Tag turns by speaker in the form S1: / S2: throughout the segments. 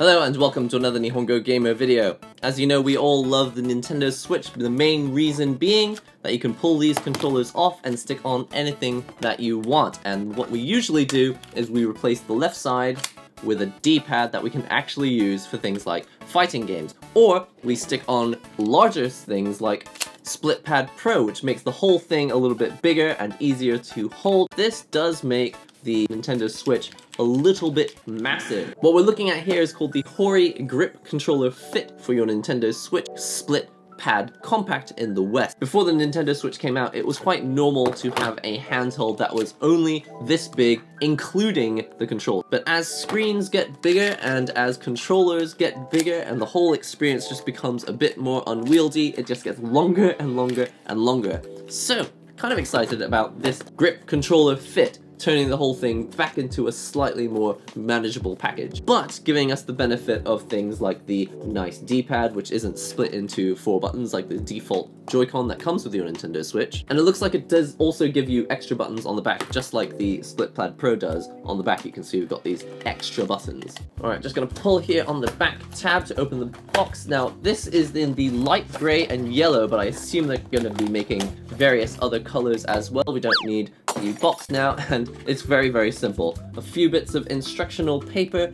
S1: Hello and welcome to another NihongoGamer video. As you know, we all love the Nintendo Switch, the main reason being that you can pull these controllers off and stick on anything that you want. And what we usually do is we replace the left side with a D-pad that we can actually use for things like fighting games. Or we stick on larger things like Split Pad Pro, which makes the whole thing a little bit bigger and easier to hold. This does make the Nintendo Switch a little bit massive. What we're looking at here is called the Hori Grip Controller Fit for your Nintendo Switch Split Pad Compact in the West. Before the Nintendo Switch came out, it was quite normal to have a handheld that was only this big, including the controller. But as screens get bigger and as controllers get bigger and the whole experience just becomes a bit more unwieldy, it just gets longer and longer and longer. So, kind of excited about this Grip Controller Fit, turning the whole thing back into a slightly more manageable package, but giving us the benefit of things like the nice D-pad, which isn't split into 4 buttons like the default Joy-Con that comes with your Nintendo Switch. And it looks like it does also give you extra buttons on the back, just like the Split Pad Pro does. On the back you can see we've got these extra buttons. Alright, just gonna pull here on the back tab to open the box. Now, this is in the light grey and yellow, but I assume they're gonna be making various other colors as well. We don't need the box now, and it's very, very simple. A few bits of instructional paper.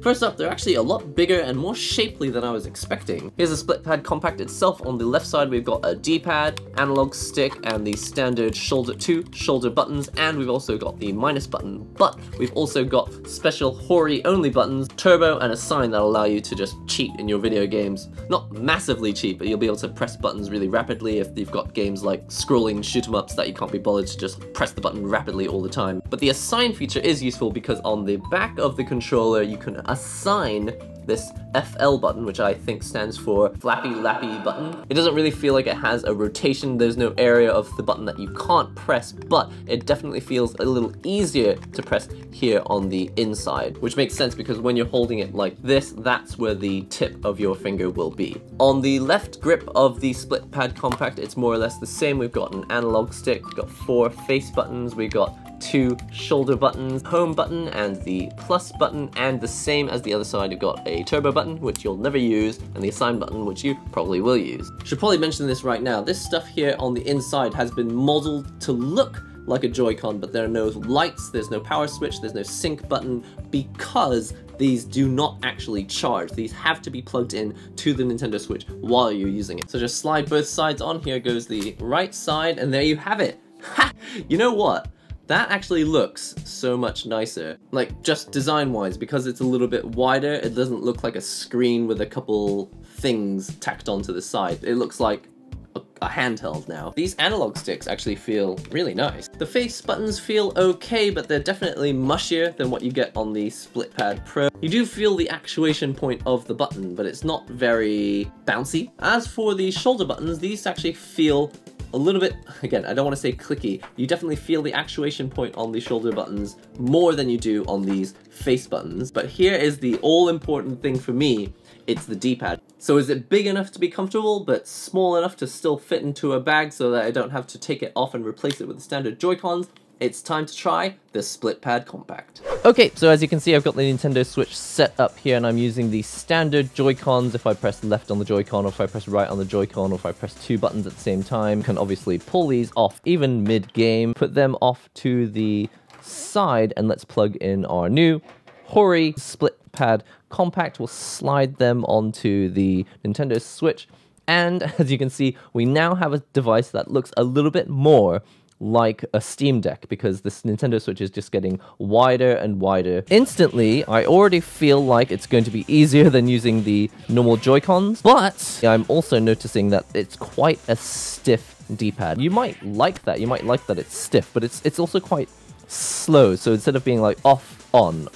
S1: First up, they're actually a lot bigger and more shapely than I was expecting. Here's a Split Pad Compact itself. On the left side, we've got a D-pad, analog stick, and the standard shoulder buttons, and we've also got the minus button. But we've also got special Hori-only buttons, turbo, and a sign that allow you to just cheat in your video games. Not massively cheat, but you'll be able to press buttons really rapidly if you've got games like scrolling shoot-em-ups that you can't be bothered to just press the button rapidly all the time. But the assign feature is useful because on the back of the controller, you can assign this FL button, which I think stands for Flappy Lappy button. It doesn't really feel like it has a rotation. There's no area of the button that you can't press, but it definitely feels a little easier to press here on the inside, which makes sense because when you're holding it like this, that's where the tip of your finger will be. On the left grip of the Split Pad Compact, it's more or less the same. We've got an analog stick, we've got 4 face buttons, we've got 2 shoulder buttons, home button and the plus button, and the same as the other side, you've got a turbo button, which you'll never use, and the assign button, which you probably will use. Should probably mention this right now. This stuff here on the inside has been modeled to look like a Joy-Con, but there are no lights, there's no power switch, there's no sync button, because these do not actually charge. These have to be plugged in to the Nintendo Switch while you're using it. So just slide both sides on. Here goes the right side, and there you have it. Ha! You know what? That actually looks so much nicer. Like, just design-wise, because it's a little bit wider, it doesn't look like a screen with a couple things tacked onto the side. It looks like a handheld now. These analog sticks actually feel really nice. The face buttons feel okay, but they're definitely mushier than what you get on the Split Pad Pro. You do feel the actuation point of the button, but it's not very bouncy. As for the shoulder buttons, these actually feel a little bit, again, I don't want to say clicky. You definitely feel the actuation point on the shoulder buttons more than you do on these face buttons. But here is the all-important thing for me. It's the D-pad. So is it big enough to be comfortable, but small enough to still fit into a bag so that I don't have to take it off and replace it with the standard Joy-Cons? It's time to try the Split Pad Compact. Okay, so as you can see, I've got the Nintendo Switch set up here, and I'm using the standard Joy-Cons. If I press left on the Joy-Con, or if I press right on the Joy-Con, or if I press 2 buttons at the same time, I can obviously pull these off even mid-game, put them off to the side, and let's plug in our new Hori Split Pad Compact. We'll slide them onto the Nintendo Switch, and as you can see, we now have a device that looks a little bit more like a Steam Deck, because this Nintendo Switch is just getting wider and wider. Instantly, I already feel like it's going to be easier than using the normal Joy-Cons, but I'm also noticing that it's quite a stiff D-pad. You might like that, it's stiff, but it's also quite slow. So instead of being like off, on,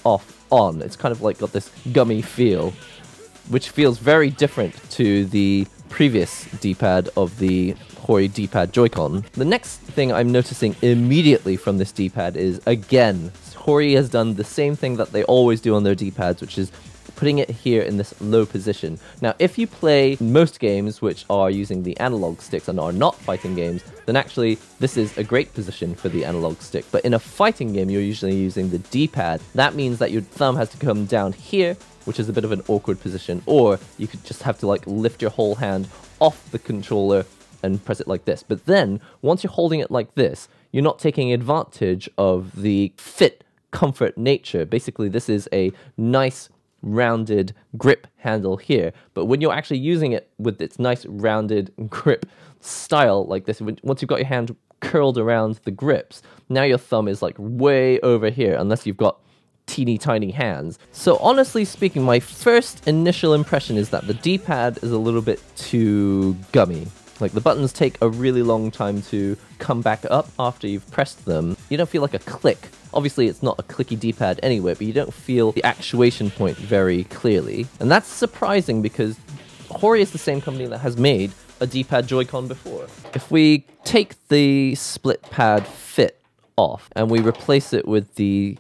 S1: it's kind of like got this gummy feel, which feels very different to the previous D-pad of the Hori D-pad Joy-Con. The next thing I'm noticing immediately from this D-pad is, again, Hori has done the same thing that they always do on their D-pads, which is putting it here in this low position. Now, if you play most games which are using the analog sticks and are not fighting games, then actually this is a great position for the analog stick. But in a fighting game, you're usually using the D-pad. That means that your thumb has to come down here, which is a bit of an awkward position, or you could just have to like lift your whole hand off the controller and press it like this. But then, once you're holding it like this, you're not taking advantage of the fit, comfort nature. Basically, this is a nice rounded grip handle here, but when you're actually using it with its nice rounded grip style like this, once you've got your hand curled around the grips, now your thumb is like way over here, unless you've got teeny tiny hands. So honestly speaking, my first initial impression is that the D-pad is a little bit too gummy. Like, the buttons take a really long time to come back up after you've pressed them. You don't feel like a click. Obviously, it's not a clicky D-pad anyway, but you don't feel the actuation point very clearly. And that's surprising because Hori is the same company that has made a D-pad Joy-Con before. If we take the split pad fit off and we replace it with the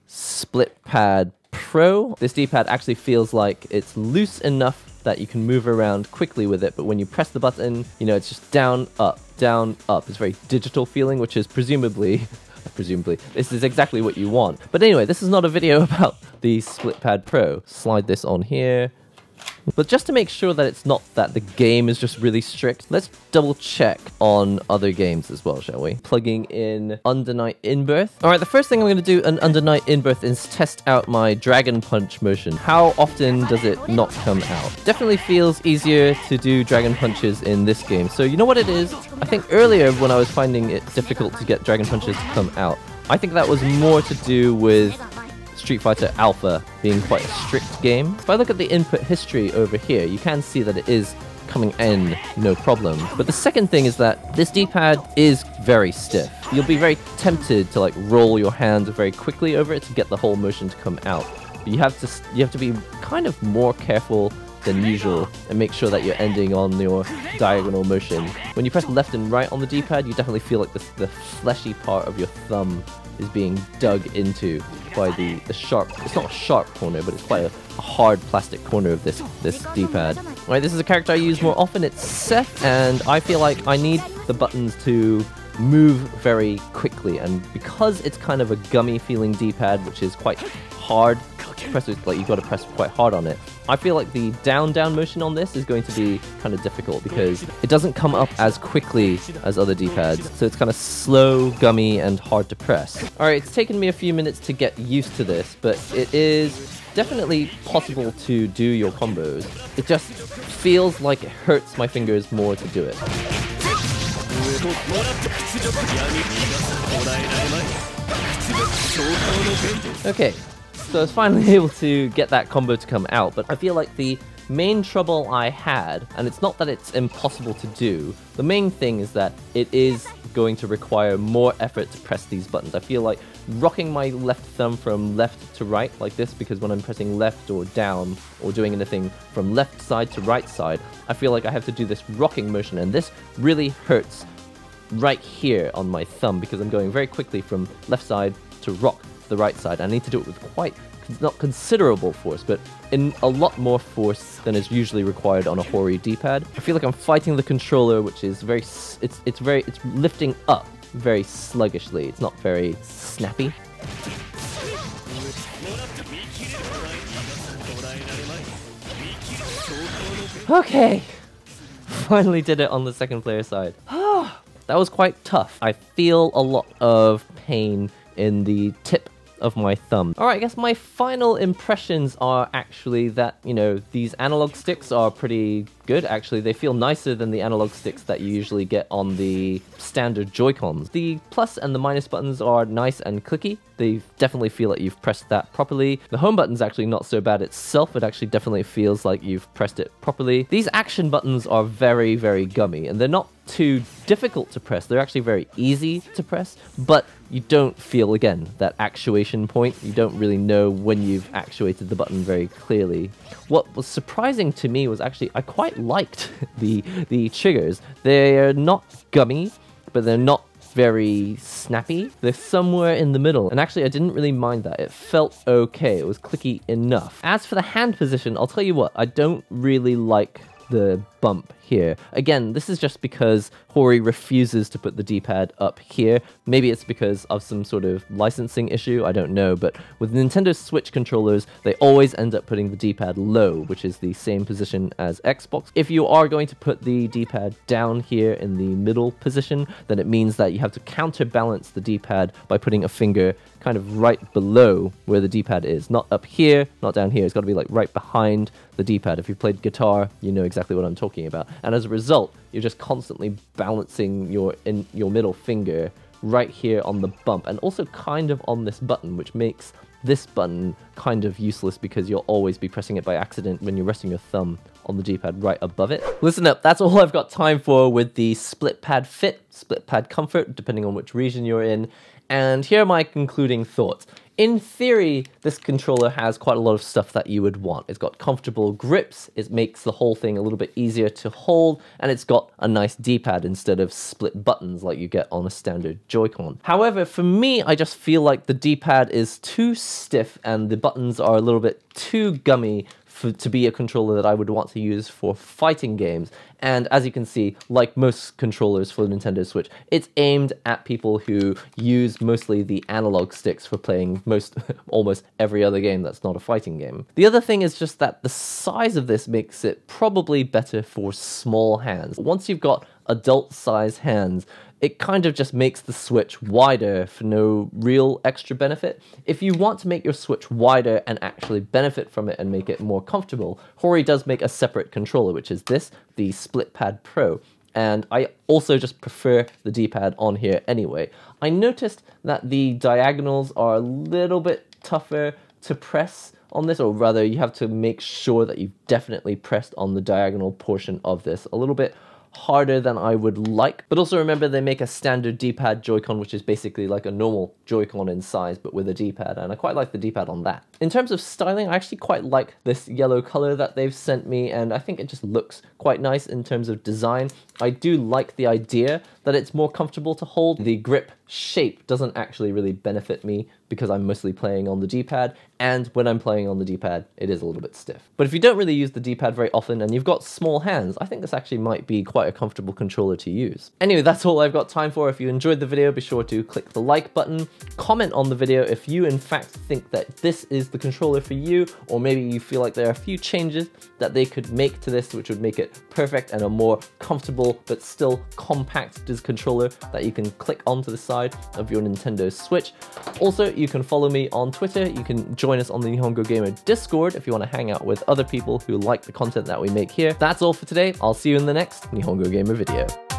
S1: split pad Pro, this D-pad actually feels like it's loose enough that you can move around quickly with it, but when you press the button, you know, it's just down, up, down, up. It's very digital feeling, which is presumably, this is exactly what you want. But anyway, this is not a video about the Split Pad Pro. Slide this on here. But just to make sure that it's not that the game is just really strict, let's double check on other games as well, shall we? Plugging in Under Night In-Birth. Alright, the first thing I'm going to do in Under Night In-Birth is test out my Dragon Punch motion. How often does it not come out? Definitely feels easier to do Dragon Punches in this game. So you know what it is? I think earlier when I was finding it difficult to get Dragon Punches to come out, I think that was more to do with Street Fighter Alpha being quite a strict game. If I look at the input history over here, you can see that it is coming in no problem. But the second thing is that this D-pad is very stiff. You'll be very tempted to like roll your hand very quickly over it to get the whole motion to come out. But you have to be kind of more careful than usual and make sure that you're ending on your diagonal motion. When you press left and right on the D-pad, you definitely feel like the fleshy part of your thumb is being dug into by the sharp, it's not a sharp corner, but it's quite a hard plastic corner of this D-pad. Right, this is a character I use more often, it's Seth, and I feel like I need the buttons to move very quickly, and because it's kind of a gummy feeling D-pad, which is quite hard to press, like you've got to press quite hard on it, I feel like the down motion on this is going to be kind of difficult because it doesn't come up as quickly as other D-pads, so it's kind of slow, gummy, and hard to press. Alright, it's taken me a few minutes to get used to this, but it is definitely possible to do your combos. It just feels like it hurts my fingers more to do it. Okay, so I was finally able to get that combo to come out, but I feel like the main trouble I had, and it's not that it's impossible to do, the main thing is that it is going to require more effort to press these buttons. I feel like rocking my left thumb from left to right like this, because when I'm pressing left or down or doing anything from left side to right side, I feel like I have to do this rocking motion, and this really hurts right here on my thumb because I'm going very quickly from left side to rock the right side. I need to do it with quite, not considerable force, but in a lot more force than is usually required on a Hori D-pad. I feel like I'm fighting the controller, which is very, it's lifting up very sluggishly. It's not very snappy. Okay, finally did it on the second player side. That was quite tough. I feel a lot of pain in the tip of my thumb. Alright, I guess my final impressions are actually that, you know, these analog sticks are pretty good, actually. They feel nicer than the analog sticks that you usually get on the standard Joy-Cons. The plus and the minus buttons are nice and clicky. They definitely feel like you've pressed that properly. The home button's actually not so bad itself. It actually definitely feels like you've pressed it properly. These action buttons are very, very gummy, and they're not too difficult to press. They're actually very easy to press, but you don't feel, again, that actuation point. You don't really know when you've actuated the button very clearly. What was surprising to me was actually I quite liked the triggers. They're not gummy, but they're not very snappy. They're somewhere in the middle. And actually, I didn't really mind that. It felt okay. It was clicky enough. As for the hand position, I'll tell you what, I don't really like the bump here. Again, this is just because Hori refuses to put the D-pad up here. Maybe it's because of some sort of licensing issue, I don't know, but with Nintendo Switch controllers, they always end up putting the D-pad low, which is the same position as Xbox. If you are going to put the D-pad down here in the middle position, then it means that you have to counterbalance the D-pad by putting a finger kind of right below where the D-pad is. Not up here, not down here. It's got to be like right behind the D-pad. If you've played guitar, you know exactly what I'm talking about. And as a result, you're just constantly balancing your middle finger right here on the bump, and also kind of on this button, which makes this button kind of useless because you'll always be pressing it by accident when you're resting your thumb on the D-pad right above it. Listen up, that's all I've got time for with the split pad fit, split pad comfort, depending on which region you're in. And here are my concluding thoughts. In theory, this controller has quite a lot of stuff that you would want. It's got comfortable grips, it makes the whole thing a little bit easier to hold, and it's got a nice D-pad instead of split buttons like you get on a standard Joy-Con. However, for me, I just feel like the D-pad is too stiff and the buttons are a little bit too gummy to be a controller that I would want to use for fighting games. And as you can see, like most controllers for the Nintendo Switch, it's aimed at people who use mostly the analog sticks for playing almost every other game that's not a fighting game. The other thing is just that the size of this makes it probably better for small hands. Once you've got adult-sized hands, it kind of just makes the Switch wider for no real extra benefit. If you want to make your Switch wider and actually benefit from it and make it more comfortable, Hori does make a separate controller, which is this, the Split Pad Pro. And I also just prefer the D-pad on here anyway. I noticed that the diagonals are a little bit tougher to press on this, or rather you have to make sure that you've definitely pressed on the diagonal portion of this a little bit harder than I would like. But also remember, they make a standard D-pad Joy-Con, which is basically like a normal Joy-Con in size, but with a D-pad, and I quite like the D-pad on that. In terms of styling, I actually quite like this yellow color that they've sent me, and I think it just looks quite nice in terms of design. I do like the idea that it's more comfortable to hold. The grip shape doesn't actually really benefit me because I'm mostly playing on the D-pad, and when I'm playing on the D-pad, it is a little bit stiff. But if you don't really use the D-pad very often and you've got small hands, I think this actually might be quite a comfortable controller to use. Anyway, that's all I've got time for. If you enjoyed the video, be sure to click the like button, comment on the video if you in fact think that this is the controller for you, or maybe you feel like there are a few changes that they could make to this which would make it perfect and a more comfortable but still compact controller that you can click onto the side of your Nintendo Switch. Also, you can follow me on Twitter, you can join us on the NihongoGamer Discord if you want to hang out with other people who like the content that we make here. That's all for today. I'll see you in the next NihongoGamer video.